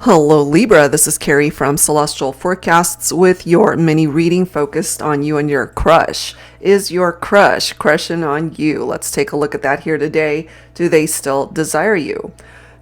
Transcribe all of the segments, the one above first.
Hello Libra, this is Carrie from Celestial Forecasts with your mini reading focused on you and your crush. Is your crush crushing on you? Let's take a look at that here today. Do they still desire you?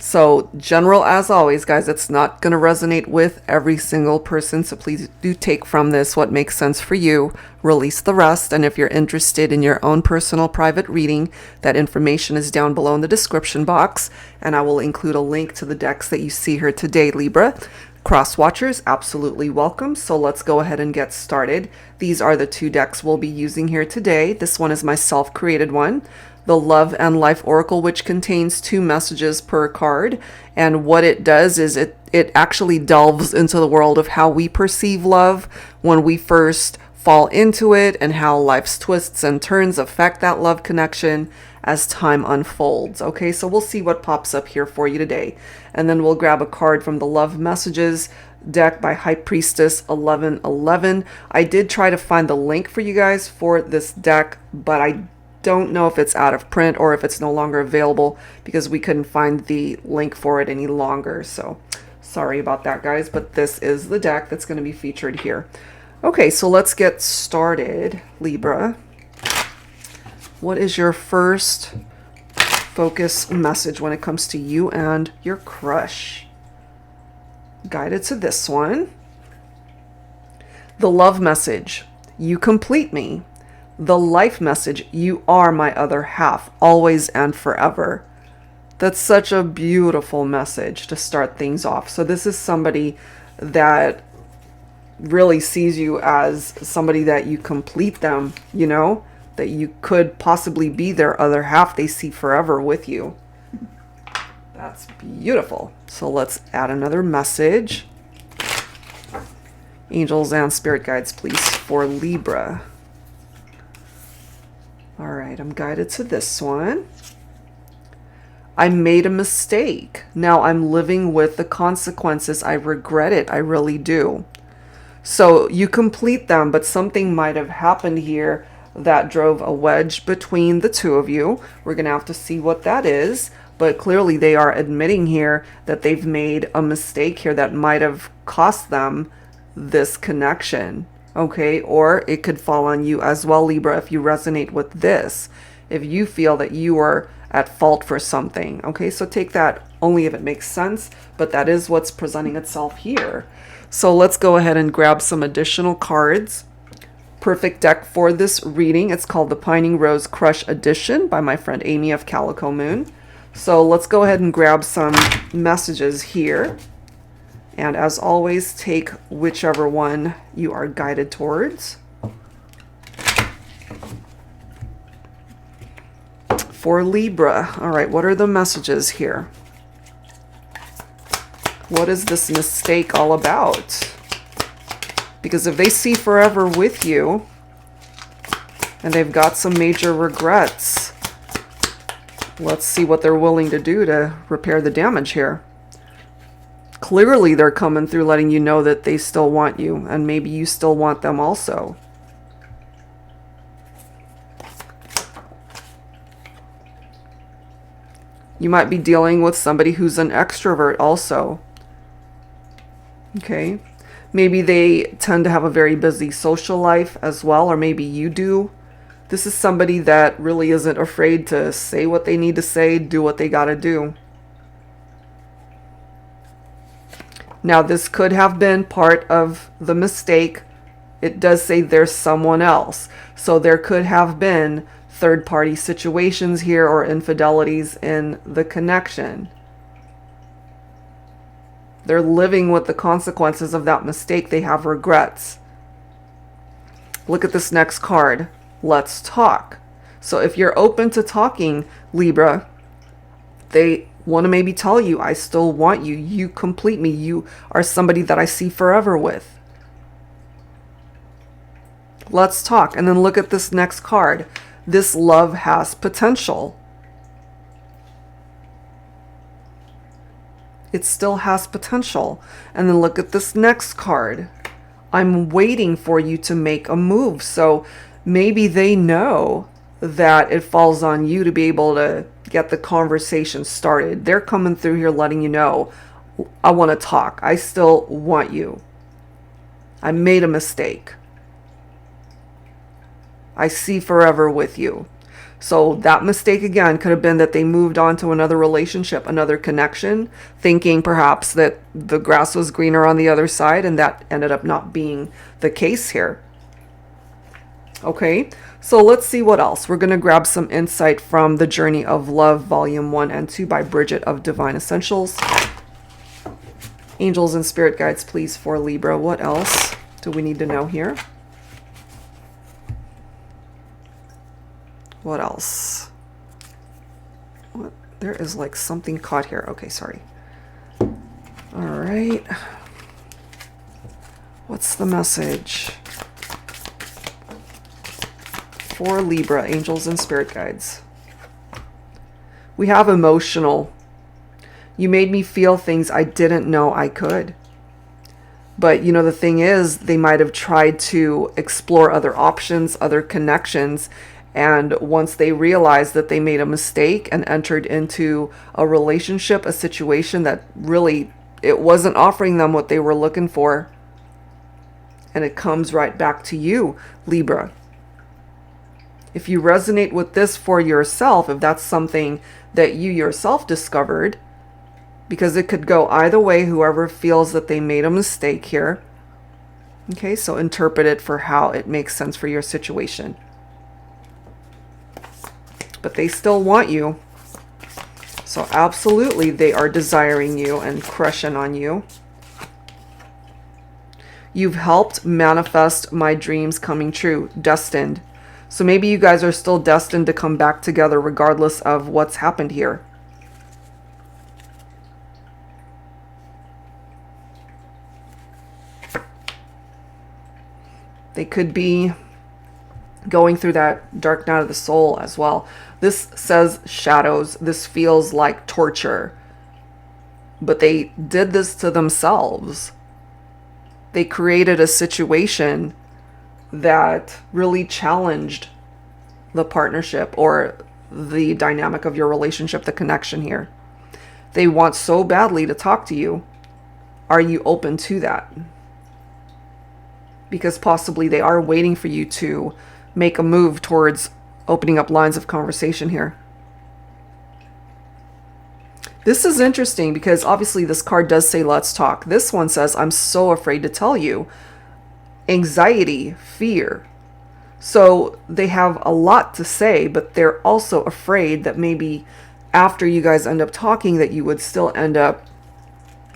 So general as always, guys, it's not going to resonate with every single person. So please do take from this what makes sense for you. Release the rest. And if you're interested in your own personal private reading, that information is down below in the description box. And I will include a link to the decks that you see here today, Libra. Cross watchers, absolutely welcome. So let's go ahead and get started. These are the two decks we'll be using here today. This one is my self-created one, the Love and Life Oracle, which contains 2 messages per card. And what it does is it actually delves into the world of how we perceive love when we first fall into it, and how life's twists and turns affect that love connection as time unfolds. Okay, so we'll see what pops up here for you today. And then we'll grab a card from the Love Messages deck by High Priestess 1111. I did try to find the link for you guys for this deck, but I don't know if it's out of print or if it's no longer available because we couldn't find the link for it any longer. So sorry about that, guys, but this is the deck that's going to be featured here. Okay, so let's get started, Libra. What is your first focus message when it comes to you and your crush? Guided to this one. The Love Message, you complete me. The Life Message, you are my other half, always and forever. That's such a beautiful message to start things off. So this is somebody that really sees you as somebody that you complete them, you know, that you could possibly be their other half. They see forever with you. That's beautiful. So let's add another message. Angels and spirit guides, please, for Libra. All right, I'm guided to this one. I made a mistake. Now I'm living with the consequences. I regret it. I really do. So you complete them, but something might have happened here that drove a wedge between the two of you. We're going to have to see what that is. But clearly they are admitting here that they've made a mistake here that might have cost them this connection. Okay, or it could fall on you as well, Libra, if you resonate with this. If you feel that you are at fault for something. Okay, so take that only if it makes sense, but that is what's presenting itself here. So let's go ahead and grab some additional cards. Perfect deck for this reading. It's called the Pining Rose Crush Edition by my friend Amy of Calico Moon. So let's go ahead and grab some messages here. And as always, take whichever one you are guided towards. For Libra, all right, what are the messages here? What is this mistake all about? Because if they see forever with you and they've got some major regrets, let's see what they're willing to do to repair the damage here. Clearly they're coming through letting you know that they still want you, and maybe you still want them also. You might be dealing with somebody who's an extrovert also. Okay. Maybe they tend to have a very busy social life as well, or maybe you do. This is somebody that really isn't afraid to say what they need to say, do what they gotta do. Now, this could have been part of the mistake. It does say there's someone else. So there could have been third-party situations here or infidelities in the connection. They're living with the consequences of that mistake. They have regrets. Look at this next card. Let's talk. So if you're open to talking, Libra, they want to maybe tell you, I still want you. You complete me. You are somebody that I see forever with. Let's talk. And then look at this next card. This love has potential. It still has potential. And then look at this next card. I'm waiting for you to make a move. So maybe they know that it falls on you to be able to get the conversation started. They're coming through here letting you know, I want to talk. I still want you. I made a mistake. I see forever with you. So that mistake again could have been that they moved on to another relationship, another connection, thinking perhaps that the grass was greener on the other side, and that ended up not being the case here. Okay, so let's see what else. We're going to grab some insight from The Journey of Love, Volume 1 and 2 by Bridget of Divine Essentials. Angels and spirit guides, please, for Libra. What else do we need to know here? What else? What? There is like something caught here. Okay, sorry. All right. What's the message for Libra, angels and spirit guides? We have emotional. You made me feel things I didn't know I could. But, you know, the thing is, they might have tried to explore other options, other connections. And once they realized that they made a mistake and entered into a relationship, a situation that really, it wasn't offering them what they were looking for. And it comes right back to you, Libra. If you resonate with this for yourself, if that's something that you yourself discovered, because it could go either way, whoever feels that they made a mistake here. Okay, so interpret it for how it makes sense for your situation. But they still want you. So absolutely, they are desiring you and crushing on you. You've helped manifest my dreams coming true. Destined. So maybe you guys are still destined to come back together regardless of what's happened here. They could be going through that dark night of the soul as well. This says shadows. This feels like torture. But they did this to themselves. They created a situation that really challenged the partnership or the dynamic of your relationship, the connection here. They want so badly to talk to you. Are you open to that? Because possibly they are waiting for you to make a move towards opening up lines of conversation here. This is interesting because obviously this card does say let's talk. This one says I'm so afraid to tell you. Anxiety, fear. So they have a lot to say, but they're also afraid that maybe after you guys end up talking that you would still end up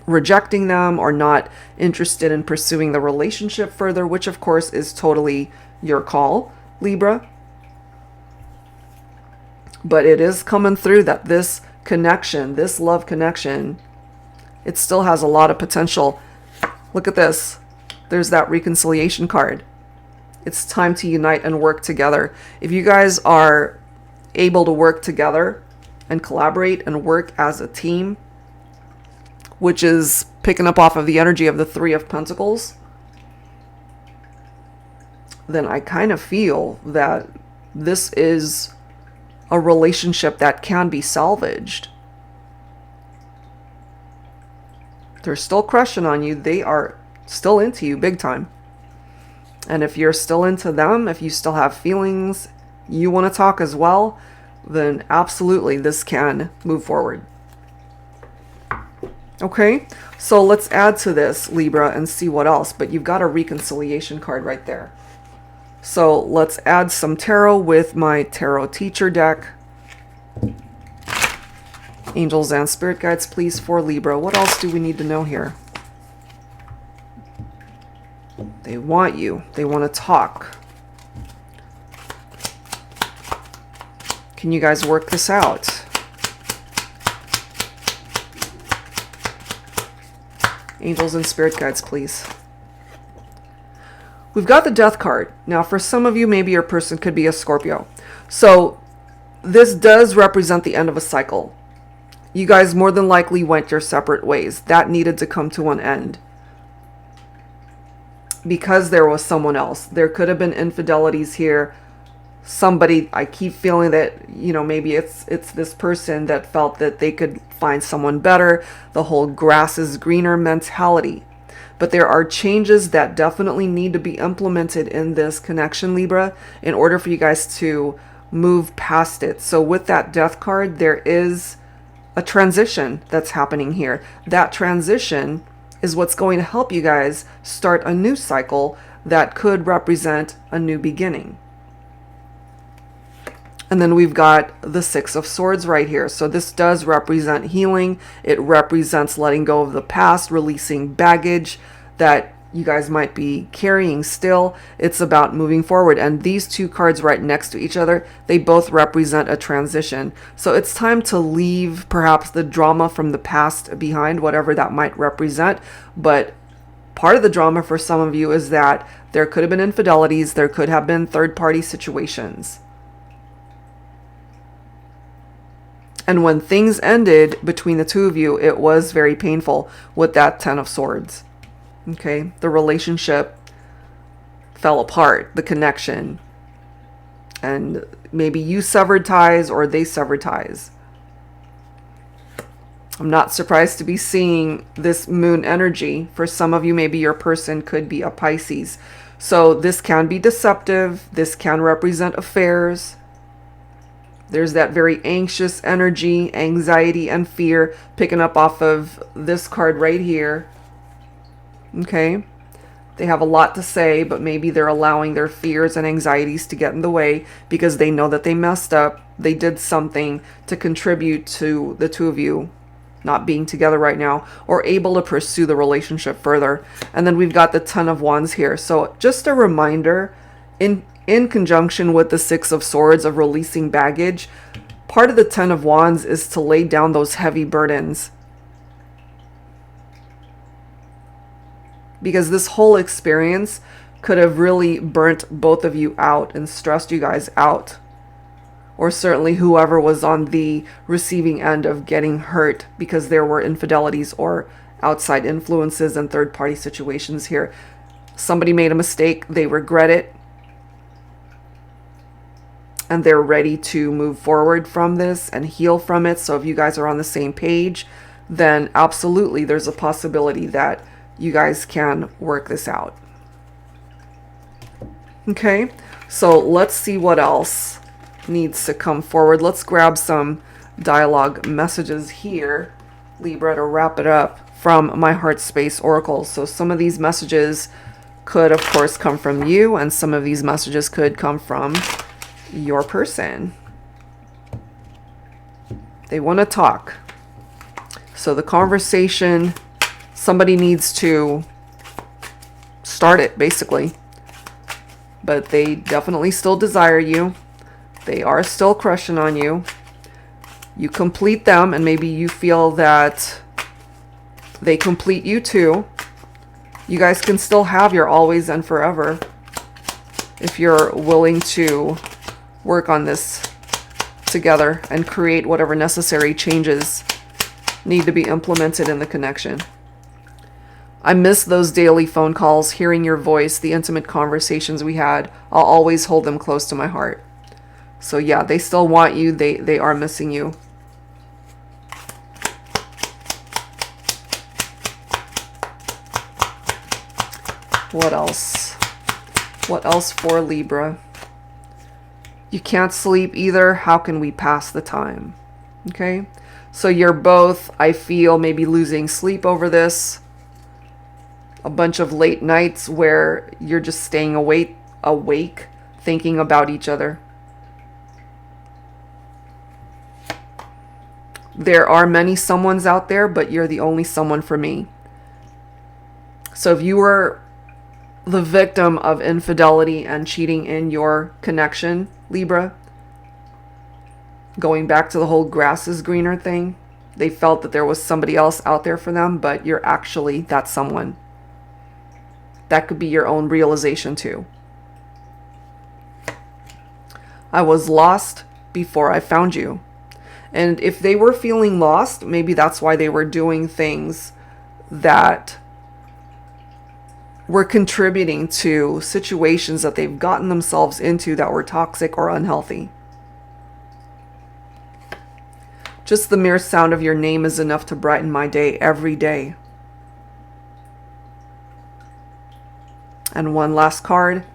rejecting them or not interested in pursuing the relationship further, which of course is totally your call, Libra. But it is coming through that this connection, this love connection, it still has a lot of potential. Look at this. There's that reconciliation card. It's time to unite and work together. If you guys are able to work together and collaborate and work as a team, which is picking up off of the energy of the Three of Pentacles, then I kind of feel that this is a relationship that can be salvaged. They're still crushing on you. They are still into you big time. And if you're still into them, if you still have feelings, you want to talk as well, then absolutely this can move forward. Okay, so let's add to this, Libra, and see what else. But you've got a reconciliation card right there. So let's add some tarot with my tarot teacher deck. Angels and spirit guides, please, for Libra. What else do we need to know here? They want you. They want to talk. Can you guys work this out? Angels and spirit guides, please. We've got the death card. Now, for some of you, maybe your person could be a Scorpio. So this does represent the end of a cycle. You guys more than likely went your separate ways. That needed to come to an end. Because there was someone else. There could have been infidelities here. somebody, I keep feeling that, you know, maybe it's this person that felt that they could find someone better, the whole grass is greener mentality. But there are changes that definitely need to be implemented in this connection, Libra, in order for you guys to move past it. So with that death card, there is a transition that's happening here. That transition is what's going to help you guys start a new cycle that could represent a new beginning. And then we've got the Six of Swords right here. So this does represent healing. It represents letting go of the past, releasing baggage that you guys might be carrying still. It's about moving forward. And these two cards right next to each other, they both represent a transition. So it's time to leave perhaps the drama from the past behind, whatever that might represent. But part of the drama for some of you is that there could have been infidelities. There could have been third-party situations. And when things ended between the two of you, it was very painful with that Ten of Swords. Okay, the relationship fell apart, the connection. And maybe you severed ties or they severed ties. I'm not surprised to be seeing this moon energy. For some of you, maybe your person could be a Pisces. So this can be deceptive. This can represent affairs. There's that very anxious energy, anxiety, and fear picking up off of this card right here. Okay. They have a lot to say, but maybe they're allowing their fears and anxieties to get in the way because they know that they messed up. They did something to contribute to the two of you not being together right now or able to pursue the relationship further. And then we've got the Ten of Wands here. So just a reminder, in conjunction with the Six of Swords of releasing baggage, part of the Ten of Wands is to lay down those heavy burdens. Because this whole experience could have really burnt both of you out and stressed you guys out. Or certainly whoever was on the receiving end of getting hurt because there were infidelities or outside influences and third-party situations here. Somebody made a mistake, they regret it, and they're ready to move forward from this and heal from it. So if you guys are on the same page, then absolutely there's a possibility that you guys can work this out. Okay, so let's see what else needs to come forward. Let's grab some dialogue messages here, Libra, to wrap it up from my HeartSpace Oracle. So some of these messages could, of course, come from you, and some of these messages could come from your person. They want to talk. So the conversation, somebody needs to start it, basically. But they definitely still desire you. They are still crushing on you. You complete them, and maybe you feel that they complete you too. You guys can still have your always and forever if you're willing to work on this together and create whatever necessary changes need to be implemented in the connection. I miss those daily phone calls, hearing your voice, the intimate conversations we had. I'll always hold them close to my heart. So yeah, they still want you. They are missing you. What else? What else for Libra? You can't sleep either. How can we pass the time? Okay. So you're both, I feel, maybe losing sleep over this. A bunch of late nights where you're just staying awake, thinking about each other. There are many someones out there, but you're the only someone for me. So if you were the victim of infidelity and cheating in your connection, Libra, going back to the whole grass is greener thing, they felt that there was somebody else out there for them, but you're actually that someone. That could be your own realization too. I was lost before I found you. And if they were feeling lost, maybe that's why they were doing things that were contributing to situations that they've gotten themselves into that were toxic or unhealthy. Just the mere sound of your name is enough to brighten my day every day. And one last card.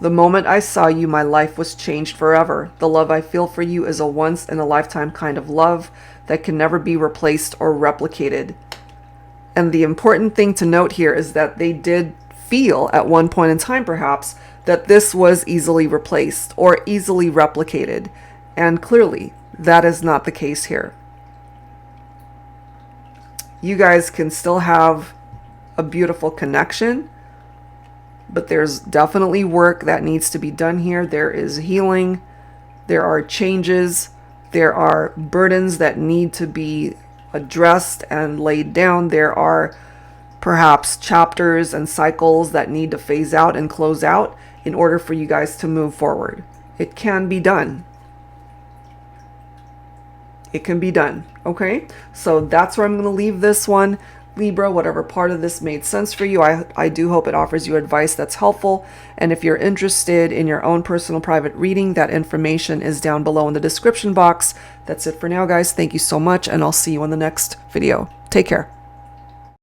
The moment I saw you, my life was changed forever. The love I feel for you is a once-in-a-lifetime kind of love that can never be replaced or replicated. And the important thing to note here is that they did feel at one point in time, perhaps, that this was easily replaced or easily replicated. And clearly, that is not the case here. You guys can still have a beautiful connection, but there's definitely work that needs to be done here. There is healing. There are changes. There are burdens that need to be addressed and laid down. There are perhaps chapters and cycles that need to phase out and close out in order for you guys to move forward. It can be done. It can be done. Okay? So that's where I'm going to leave this one. Libra, whatever part of this made sense for you, I do hope it offers you advice that's helpful. And if you're interested in your own personal private reading, that information is down below in the description box. That's it for now, guys. Thank you so much, and I'll see you in the next video. Take care.